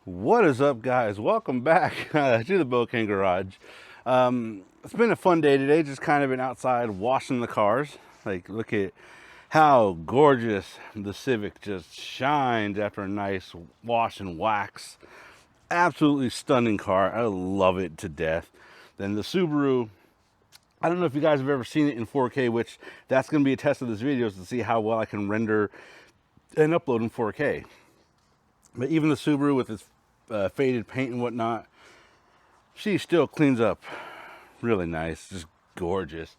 What is up, guys? Welcome back to the Bocan Garage. It's been a fun day today, just kind of been outside washing the cars. Like, look at how gorgeous the Civic just shines after a nice wash and wax. Absolutely stunning car. I love it to death. Then the Subaru, I don't know if you guys have ever seen it in 4K, which that's going to be a test of this video, is to see how well I can render and upload in 4K. But even the Subaru with its faded paint and whatnot, she still cleans up really nice, just gorgeous.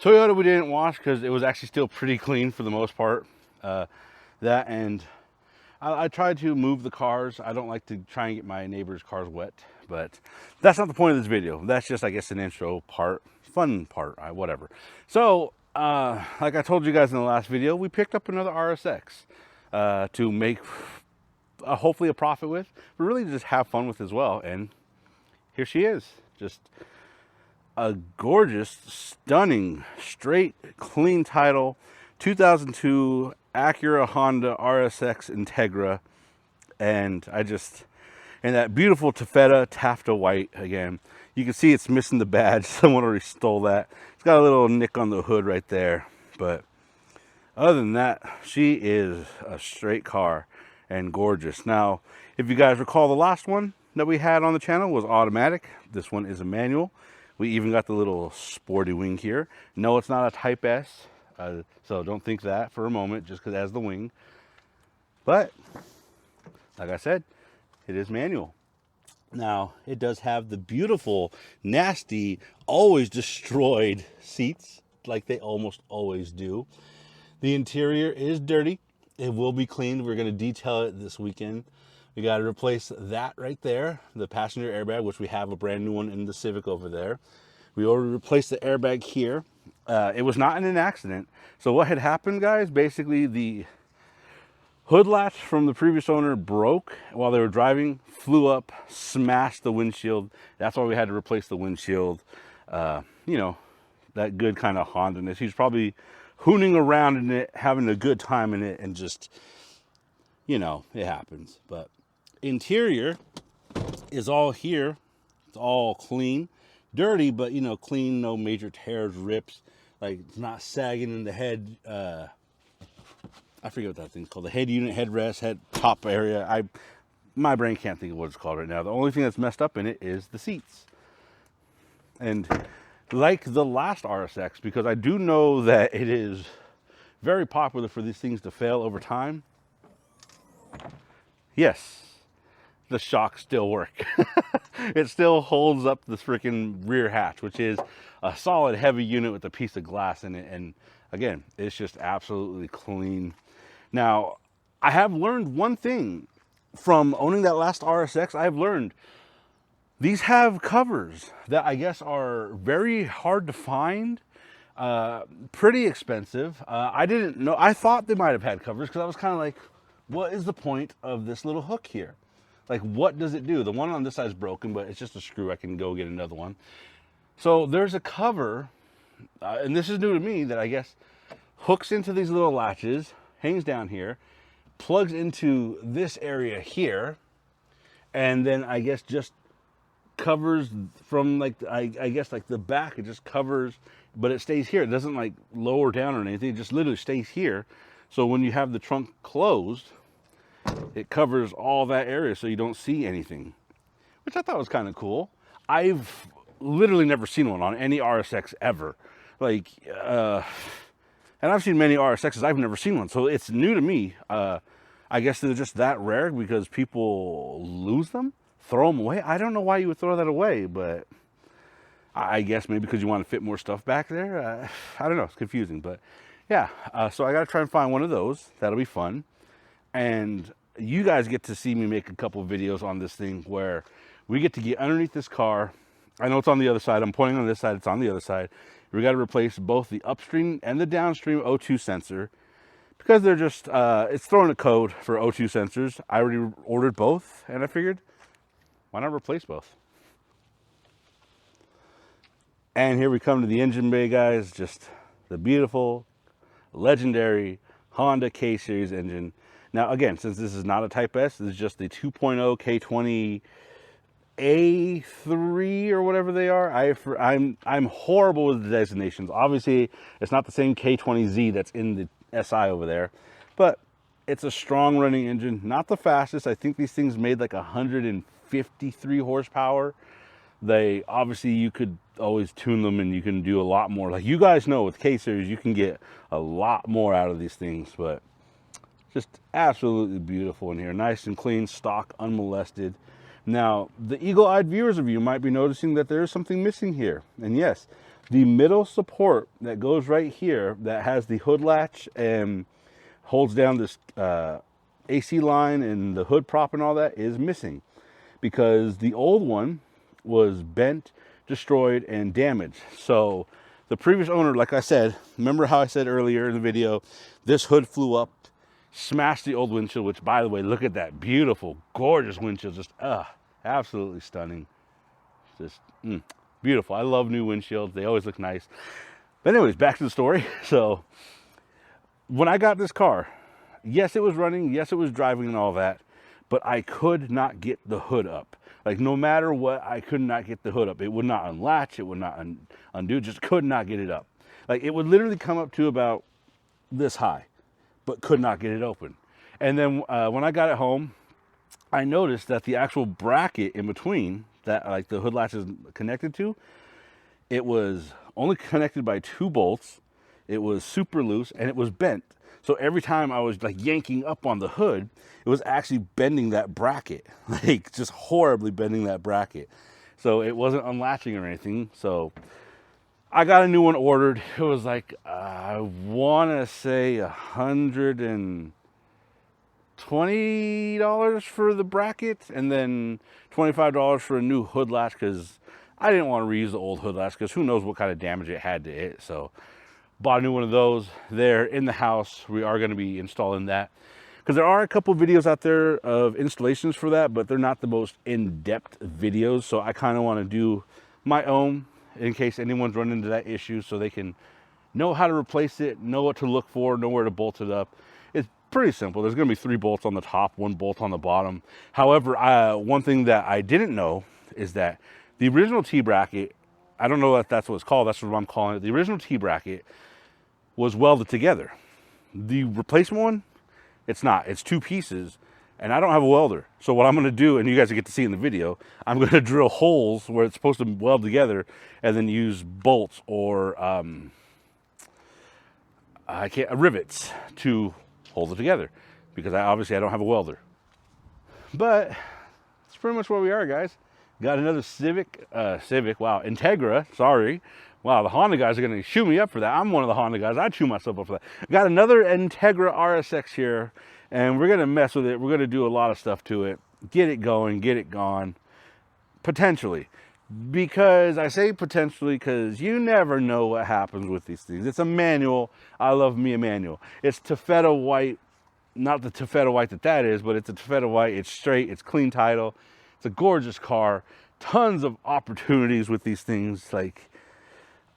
Toyota we didn't wash because it was actually still pretty clean for the most part. That and I tried to move the cars. I don't like to try and get my neighbor's cars wet, but that's not the point of this video. That's just, I guess, an intro part, fun part, whatever. So, like I told you guys in the last video, we picked up another RSX to make hopefully a profit with, but really just have fun with as well. And here she is, just a gorgeous, stunning, straight, clean title, 2002 Acura Honda RSX Integra. And and that beautiful taffeta white again. You can see it's missing the badge. Someone already stole that. It's got a little nick on the hood right there. But other than that, she is a straight car and gorgeous. Now, if you guys recall, the last one that we had on the channel was automatic. This one is a manual. We even got the little sporty wing here. No, it's not a Type S, so don't think that for a moment just because it has the wing. But, like I said, it is manual. Now, it does have the beautiful, nasty, always destroyed seats, like they almost always do. The interior is dirty. It will be cleaned. We're going to detail it this weekend. We got to replace that right there, the passenger airbag, which we have a brand new one in the Civic over there. We already replaced the airbag here. It was not in an accident. So what had happened, guys, basically the hood latch from the previous owner broke while they were driving, flew up, smashed the windshield. That's why we had to replace the windshield. You know, that good kind of Honda-ness. He's probably hooning around in it, having a good time in it, and just, you know, it happens. But interior is all here. It's all clean. Dirty, but, you know, clean, no major tears, rips. Like, it's not sagging in the head. I forget what that thing's called. The head unit, headrest, head top area. My brain can't think of what it's called right now. The only thing that's messed up in it is the seats. And like the last RSX, because I do know that it is very popular for these things to fail over time. Yes, the shocks still work. It still holds up this freaking rear hatch, which is a solid heavy unit with a piece of glass in it. And again, it's just absolutely clean. Now, I have learned one thing from owning that last RSX. I've learned these have covers that I guess are very hard to find, pretty expensive. I didn't know, I thought they might have had covers because I was kind of like, what is the point of this little hook here? Like, what does it do? The one on this side is broken, but it's just a screw. I can go get another one. So there's a cover, and this is new to me, that I guess hooks into these little latches, hangs down here, plugs into this area here, and then I guess just covers from, like, I guess like the back. It just covers, but it stays here. It doesn't like lower down or anything. It just literally stays here. So when you have the trunk closed, it covers all that area so you don't see anything, which I thought was kind of cool. I've literally never seen one on any RSX ever. Like, and I've seen many RSXs. I've never seen one. So it's new to me. I guess they're just that rare because people lose them, throw them away. I don't know why you would throw that away, but I guess maybe because you want to fit more stuff back there. I don't know. It's confusing, but yeah. So I got to try and find one of those. That'll be fun. And you guys get to see me make a couple videos on this thing where we get to get underneath this car. I know it's on the other side. I'm pointing on this side. It's on the other side. We got to replace both the upstream and the downstream O2 sensor because they're just, it's throwing a code for O2 sensors. I already ordered both, and I figured, why not replace both? And here we come to the engine bay, guys. Just the beautiful, legendary Honda K-Series engine. Now, again, since this is not a Type S, this is just the 2.0 K20 A3 or whatever they are. I'm horrible with the designations. Obviously, it's not the same K20Z that's in the SI over there, but it's a strong running engine, not the fastest. I think these things made like 153 horsepower. They obviously, you could always tune them and you can do a lot more. Like you guys know with K-Series, you can get a lot more out of these things, but just absolutely beautiful in here. Nice and clean, stock, unmolested. Now, the eagle-eyed viewers of you might be noticing that there is something missing here. And yes, the middle support that goes right here that has the hood latch and holds down this AC line and the hood prop and all that is missing, because the old one was bent, destroyed, and damaged. So the previous owner, like I said, remember how I said earlier in the video, this hood flew up, smashed the old windshield, which, by the way, look at that beautiful, gorgeous windshield. Just absolutely stunning. Just beautiful. I love new windshields. They always look nice. But anyways, back to the story. So when I got this car, yes, it was running, yes, it was driving and all that, but I could not get the hood up. Like, no matter what, I could not get the hood up. It would not unlatch, it would not undo, just could not get it up. Like, it would literally come up to about this high, but could not get it open. And then when I got it home, I noticed that the actual bracket in between that, like, the hood latch is connected to, it was only connected by 2 bolts. It was super loose and it was bent. So every time I was like yanking up on the hood, it was actually bending that bracket, like just horribly bending that bracket. So it wasn't unlatching or anything. So I got a new one ordered. It was like, I want to say $120 for the bracket, and then $25 for a new hood latch, because I didn't want to reuse the old hood latch because who knows what kind of damage it had to it. So bought a new one of those. There in the house, we are going to be installing that, because there are a couple videos out there of installations for that, but they're not the most in-depth videos. So I kind of want to do my own in case anyone's run into that issue, so they can know how to replace it, know what to look for, know where to bolt it up. It's pretty simple. There's going to be 3 bolts on the top, 1 bolt on the bottom. However, one thing that I didn't know is that the original T-bracket, I don't know if that's what it's called, that's what I'm calling it, the original T-bracket was welded together. The replacement one, it's not. It's 2 pieces, and I don't have a welder. So what I'm going to do, and you guys get to see in the video, I'm going to drill holes where it's supposed to weld together, and then use bolts or rivets to hold it together, because obviously I don't have a welder. But that's pretty much where we are, guys. Got another Integra, sorry. Wow, the Honda guys are going to shoot me up for that. I'm one of the Honda guys. I chew myself up for that. Got another Integra RSX here, and we're going to mess with it. We're going to do a lot of stuff to it. Get it going, get it gone. Potentially. Because I say potentially because you never know what happens with these things. It's a manual. I love me a manual. It's taffeta white. Not the taffeta white that is, but it's a taffeta white. It's straight. It's clean title. It's a gorgeous car. Tons of opportunities with these things. Like,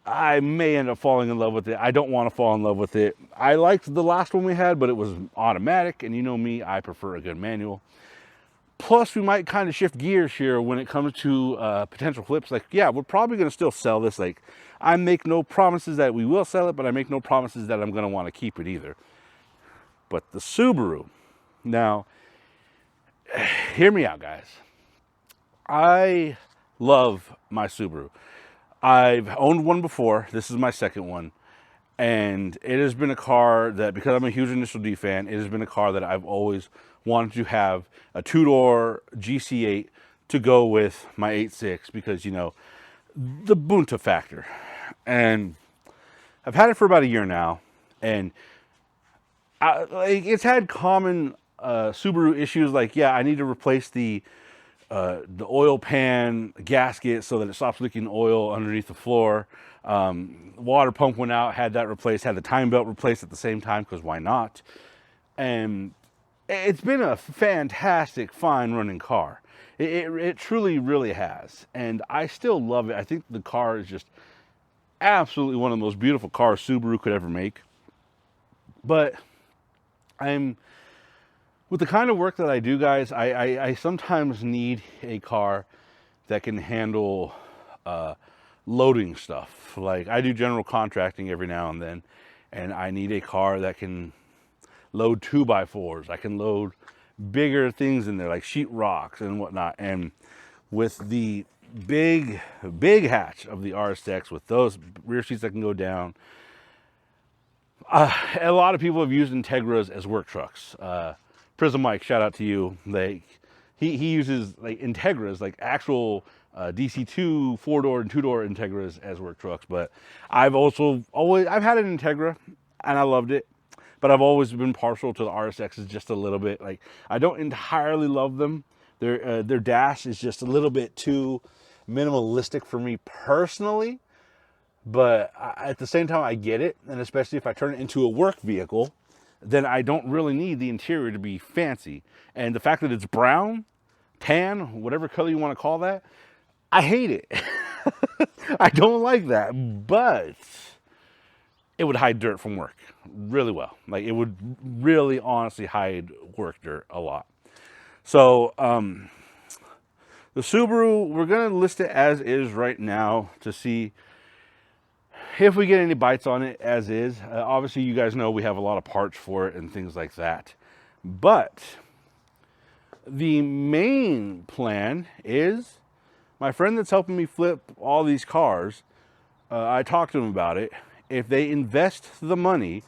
I may end up falling in love with it. I don't want to fall in love with it. I liked the last one we had, but it was automatic, and you know me, I prefer a good manual. Plus, we might kind of shift gears here when it comes to potential flips. Like, yeah, we're probably going to still sell this. Like, I make no promises that we will sell it, but I make no promises that I'm going to want to keep it either. But the Subaru. Now, hear me out, guys. I love my Subaru. I've owned one before. This is my second one. And it has been a car that, because I'm a huge Initial D fan, it has been a car that I've always wanted to have a 2-door GC8 to go with my 8.6, because, you know, the Bunta factor. And I've had it for about a year now, and it's had common Subaru issues. Like, yeah, I need to replace the oil pan gasket so that it stops leaking oil underneath the floor. Water pump went out, had that replaced, had the time belt replaced at the same time, because why not? And it's been a fantastic, fine running car. It truly, really has. And I still love it. I think the car is just absolutely one of the most beautiful cars Subaru could ever make. But I'm With the kind of work that I do, guys, I sometimes need a car that can handle loading stuff. Like, I do general contracting every now and then, and I need a car that can load 2x4s. I can load bigger things in there, like sheetrocks and whatnot. And with the big hatch of the RSX, with those rear seats that can go down, a lot of people have used Integras as work trucks. Prism Mike, shout out to you. Like, he uses like Integras, like actual DC2 4-door and 2-door Integras as work trucks. But I've had an Integra and I loved it, but I've always been partial to the RSXs just a little bit. Like, I don't entirely love them. Their dash is just a little bit too minimalistic for me personally. But at the same time, I get it, and especially if I turn it into a work vehicle, then I don't really need the interior to be fancy. And the fact that it's brown, tan, whatever color you want to call that, I hate it. I don't like that, but it would hide dirt from work really well. Like, it would really honestly hide work dirt a lot. So the Subaru, we're going to list it as is right now to see if we get any bites on it as is. Obviously, you guys know we have a lot of parts for it and things like that. But the main plan is my friend that's helping me flip all these cars. I talked to him about it. If they invest the money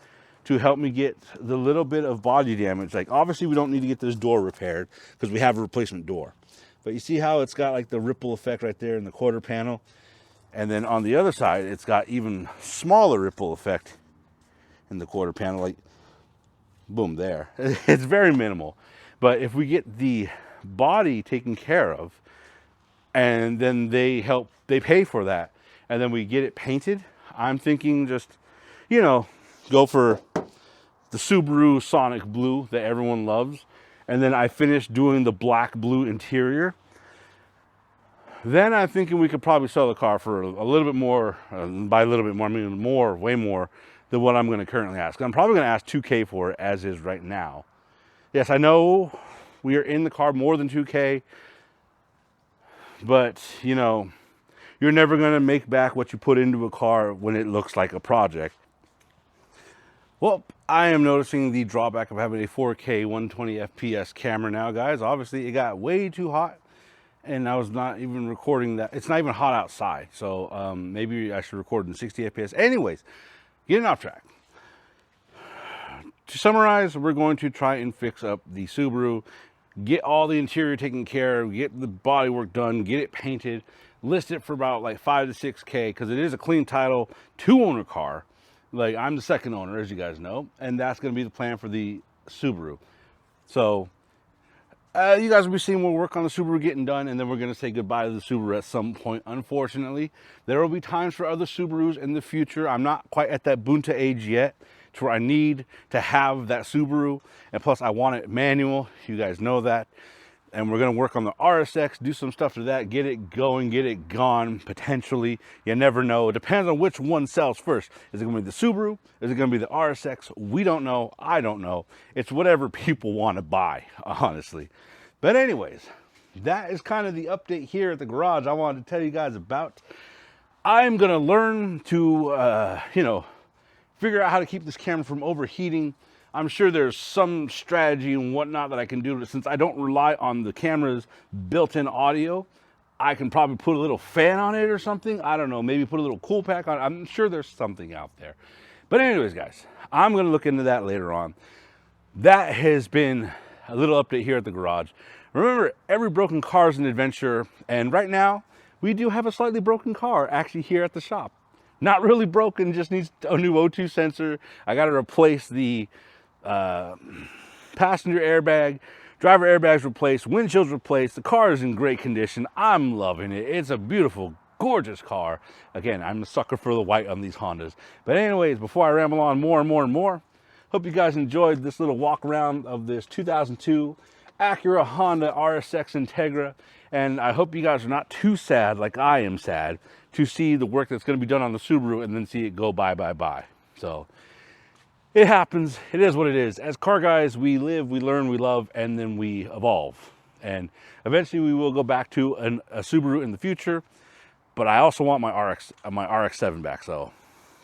to help me get the little bit of body damage, like, obviously we don't need to get this door repaired because we have a replacement door. But you see how it's got like the ripple effect right there in the quarter panel? And then on the other side, it's got even smaller ripple effect in the quarter panel, like boom, there. It's very minimal. But if we get the body taken care of, and then they pay for that, and then we get it painted, I'm thinking just, you know, go for the Subaru Sonic Blue that everyone loves. And then I finish doing the black blue interior. Then I'm thinking we could probably sell the car for a little bit more, by a little bit more, I mean more, way more than what I'm going to currently ask. I'm probably going to ask $2K for it as is right now. Yes, I know we are in the car more than $2K, but, you know, you're never going to make back what you put into a car when it looks like a project. Well, I am noticing the drawback of having a 4K 120 FPS camera now, guys. Obviously, it got way too hot, and I was not even recording that. It's not even hot outside, so maybe I should record in 60 FPS. Anyways, getting off track. To summarize, we're going to try and fix up the Subaru, get all the interior taken care of, get the bodywork done, get it painted, list it for about like 5 to 6K, because it is a clean title, 2-owner car. Like, I'm the second owner, as you guys know, and that's going to be the plan for the Subaru. So, you guys will be seeing more work on the Subaru getting done, and then we're going to say goodbye to the Subaru at some point, unfortunately. There will be times for other Subarus in the future. I'm not quite at that Bunta age yet, to where I need to have that Subaru, and plus I want it manual. You guys know that. And we're going to work on the RSX, do some stuff to that, get it going, get it gone, potentially. You never know. It depends on which one sells first. Is it going to be the Subaru? Is it going to be the RSX? We don't know. I don't know. It's whatever people want to buy, honestly. But anyways, that is kind of the update here at the garage I wanted to tell you guys about. I'm going to learn to, you know, figure out how to keep this camera from overheating. I'm sure there's some strategy and whatnot that I can do. Since I don't rely on the camera's built-in audio, I can probably put a little fan on it or something. I don't know, maybe put a little cool pack on it. I'm sure there's something out there. But anyways, guys, I'm going to look into that later on. That has been a little update here at the garage. Remember, every broken car is an adventure. And right now, we do have a slightly broken car actually here at the shop. Not really broken, just needs a new O2 sensor. I got to replace the passenger airbag, driver airbags replaced, windshields replaced. The car is in great condition. I'm loving it. It's a beautiful, gorgeous car. Again, I'm a sucker for the white on these Hondas. But anyways, before I ramble on more and more and more, hope you guys enjoyed this little walk around of this 2002 Acura Honda RSX Integra. And I hope you guys are not too sad, like I am sad, to see the work that's going to be done on the Subaru and then see it go bye. So, It happens. It is what it is. As car guys, we live, we learn, we love, and then we evolve. And eventually we will go back to a Subaru in the future. But I also want my RX-7 back. So,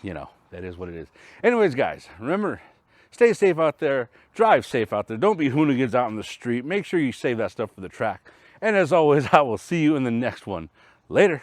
you know, that is what it is. Anyways, guys, remember, stay safe out there. Drive safe out there. Don't be hooligans out in the street. Make sure you save that stuff for the track. And as always, I will see you in the next one. Later.